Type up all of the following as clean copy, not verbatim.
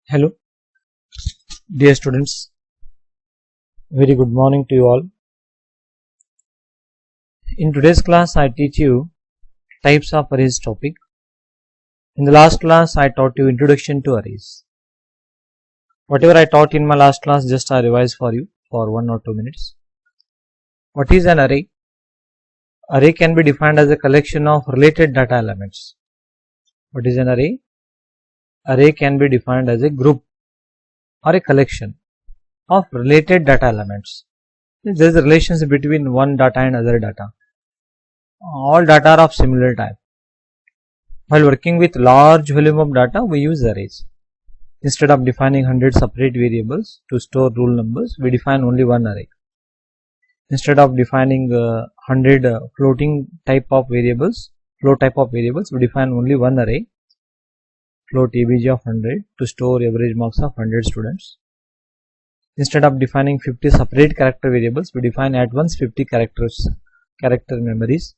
Hello, dear students. Very good morning to you all. In today's class, I teach you types of arrays topic. In the last class, I taught you introduction to arrays. Whatever I taught in my last class, just I revise for you for 1 or 2 minutes. What is an array? Array can be defined as a collection of related data elements. What is an array? Array can be defined as a group or a collection of related data elements. There is a relationship between one data and other data. All data are of similar type. While working with large volume of data, we use arrays. Instead of defining 100 separate variables to store rule numbers, we define only one array. Instead of defining 100 float type of variables, we define only one array, float ABG of 100 to store average marks of 100 students. Instead of defining 50 separate character variables, we define at once 50 character memories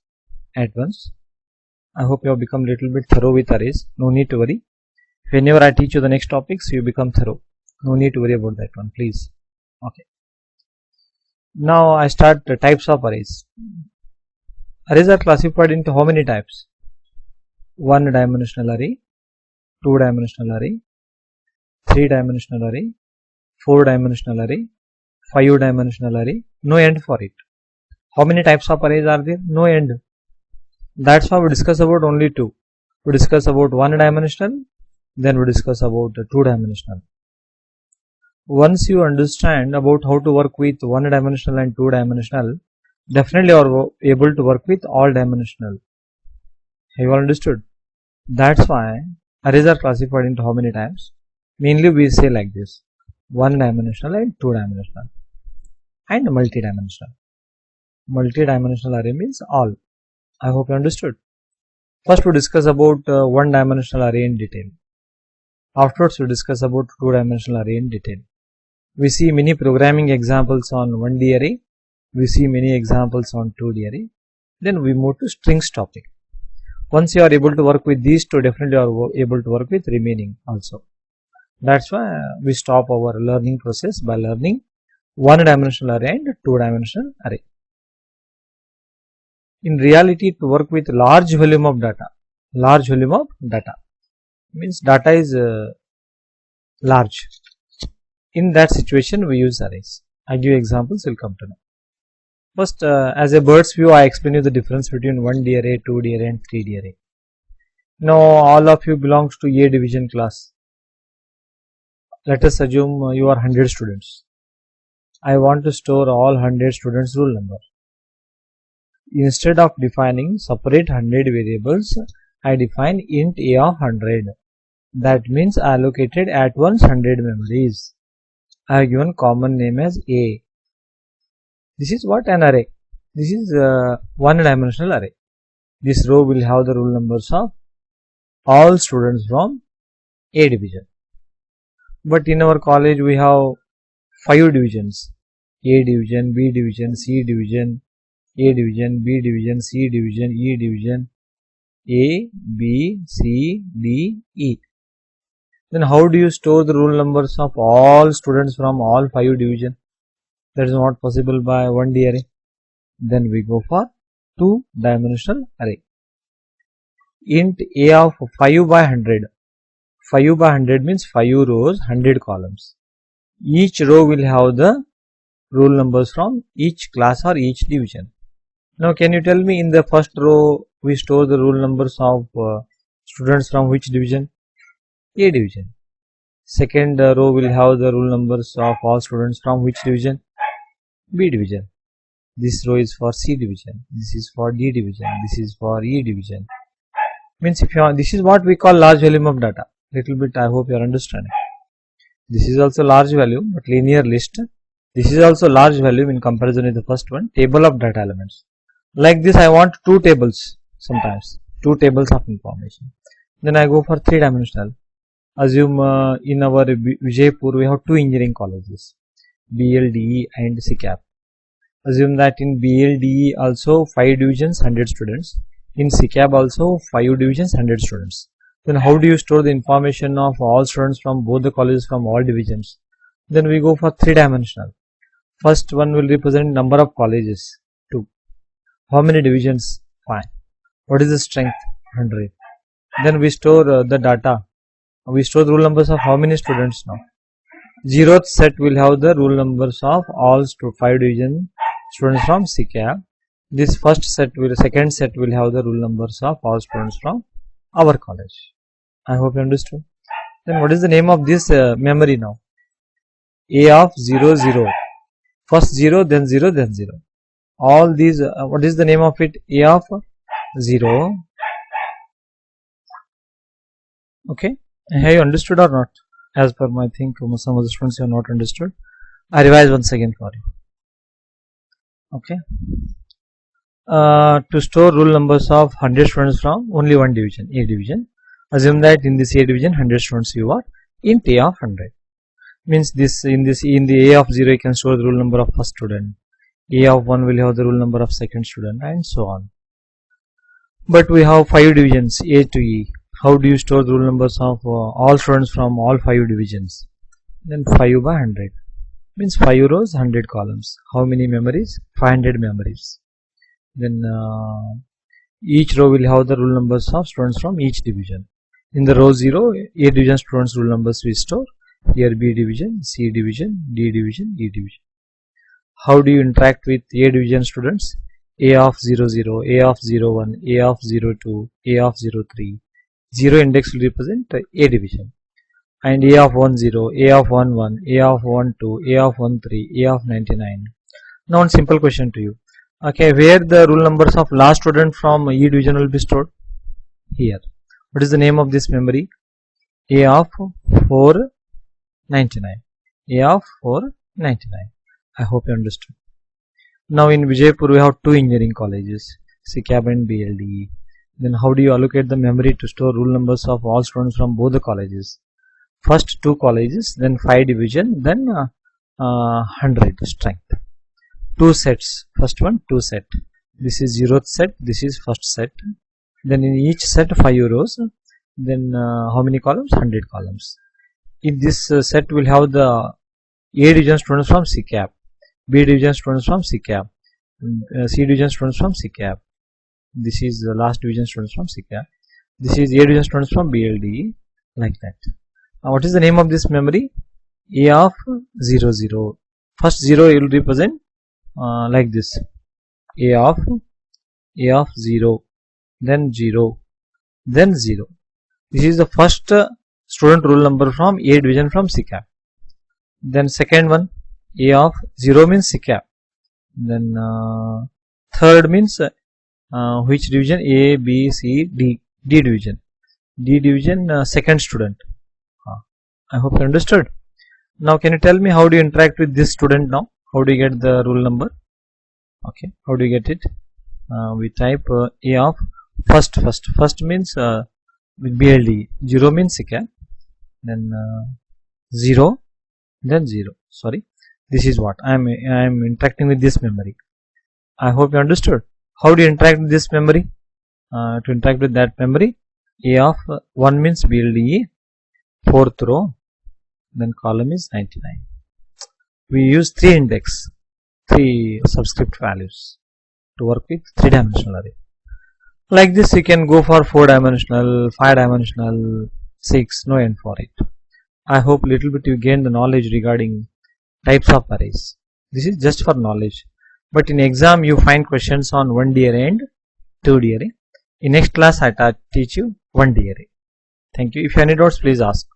at once. I hope you have become little bit thorough with arrays. No need to worry. Whenever I teach you the next topics, you become thorough. No need to worry about that one, please. Okay. Now I start the types of arrays. Arrays are classified into how many types? 1-dimensional array, 2-dimensional array, 3-dimensional array, 4-dimensional array, 5-dimensional array, no end for it. How many types of arrays are there? No end. That's why we discuss about only two. We discuss about 1-dimensional, then we discuss about the 2-dimensional. Once you understand about how to work with 1-dimensional and 2-dimensional, definitely you are able to work with all dimensional. Have you all understood? That's why arrays are classified into how many types? Mainly we say like this: 1-dimensional and 2-dimensional and multi-dimensional. Multi-dimensional array means all. I hope you understood. First we discuss about 1-dimensional array in detail. Afterwards we discuss about 2-dimensional array in detail. We see many programming examples on 1D array. We see many examples on 2D array. Then we move to strings topic. Once you are able to work with these two, definitely you are able to work with remaining also. That's why we stop our learning process by learning 1-dimensional array and 2-dimensional array. In reality, to work with large volume of data means data is large. In that situation, we use arrays. I give examples, you'll come to know. First, as a bird's view, I explain you the difference between 1D array, 2D array and 3D array. Now, all of you belongs to A division class. Let us assume you are 100 students. I want to store all 100 students' roll number. Instead of defining separate 100 variables, I define int a of 100. That means I allocated at once 100 memories. I have given common name as A. This is what? An array. This is 1-dimensional array. This row will have the roll numbers of all students from A division. But in our college we have 5 divisions: A division, B division, C division, A division, B division, C division, E division, A, B, C, D, E. Then how do you store the roll numbers of all students from all 5 divisions? That is not possible by 1D array. Then we go for 2-dimensional array. Int a of 5 by 100. 5 by 100 means 5 rows, 100 columns. Each row will have the roll numbers from each class or each division. Now can you tell me, in the first row we store the roll numbers of students from which division? A division. Second row will have the roll numbers of all students from which division? B division. This row is for C division. This is for D division. This is for E division. Means if you are, this is what we call large volume of data. Little bit I hope you are understanding. This is also large volume but linear list. This is also large volume in comparison with the first one. Table of data elements. Like this I want 2 tables sometimes. 2 tables of information. Then I go for 3-dimensional. Assume in our Vijaypur we have 2 engineering colleges, BLDE and CCAP. Assume that in BLDE also 5 divisions, 100 students. In CCAP also 5 divisions, 100 students. Then how do you store the information of all students from both the colleges from all divisions? Then we go for 3-dimensional. First one will represent number of colleges, 2. How many divisions? 5. What is the strength? 100. Then we store the data. We store the rule numbers of how many students now? 0th set will have the rule numbers of all 5 division students from CCAP. This second set will have the rule numbers of all students from our college. I hope you understood. Then what is the name of this memory now? A of 0, 0. First 0, then 0, then 0. All these, what is the name of it? A of 0. Okay. Have you understood or not? As per my think, some of the students have not understood. I revise once again for you. Okay. To store rule numbers of 100 students from only one division, A division. Assume that in this A division 100 students you are int A of 100. Means in the A of 0 you can store the rule number of first student. A of 1 will have the rule number of second student and so on. But we have 5 divisions A to E. How do you store the rule numbers of all students from all 5 divisions? Then 5 by 100 means 5 rows, 100 columns. How many memories? 500 memories. Then each row will have the rule numbers of students from each division. In the row 0, A division students rule numbers we store. Here B division, C division, D division, E division. How do you interact with A division students? A of 0, 0, A of 0, 1, A of 0, 2, A of 0, 3. 0 index will represent A division. And A of 1, 0, A of 1, 1, A of 1, 2, A of 1, 3, A of 99. Now one simple question to you. Okay, where the rule numbers of last student from E division will be stored? Here. What is the name of this memory? A of 499. A of 499. I hope you understood. Now in Vijaypur we have 2 engineering colleges, CCAB and BLDE. Then how do you allocate the memory to store rule numbers of all students from both the colleges? First 2 colleges, then 5 division, then 100 strength. 2 sets. First one 2 set. This is 0th set. This is first set. Then in each set 5 rows. Then how many columns? 100 columns. If this set will have the A division students from CCAP, B division students from CCAP, C division students from CCAP. This is the last division students from CCAP. This is A division students from BLDE, like that. What is the name of this memory? A of 0, 0. First 0 will represent like this. A of 0, then 0, then 0. This is the first student rule number from A division from CCAP. Then second one, A of 0 means CCAP. Then third means which division? A, B, C, D. D division. D division second student. I hope you understood. Now can you tell me how do you interact with this student now? How do you get the rule number? Okay, how do you get it? We type A of first means with BLD. 0 means CCAP. Then 0, then 0. Sorry, this is what I am interacting with this memory. I hope you understood. How do you interact with this memory? To interact with that memory, A of 1 means BLDE, 4th row, then column is 99. We use 3 index, 3 subscript values to work with 3-dimensional array. Like this you can go for 4-dimensional, 5-dimensional, 6, no end for it. I hope little bit you gain the knowledge regarding types of arrays. This is just for knowledge. But in exam you find questions on 1D array and 2D array. In next class I teach you 1D array. Thank you. If you have any doubts, please ask.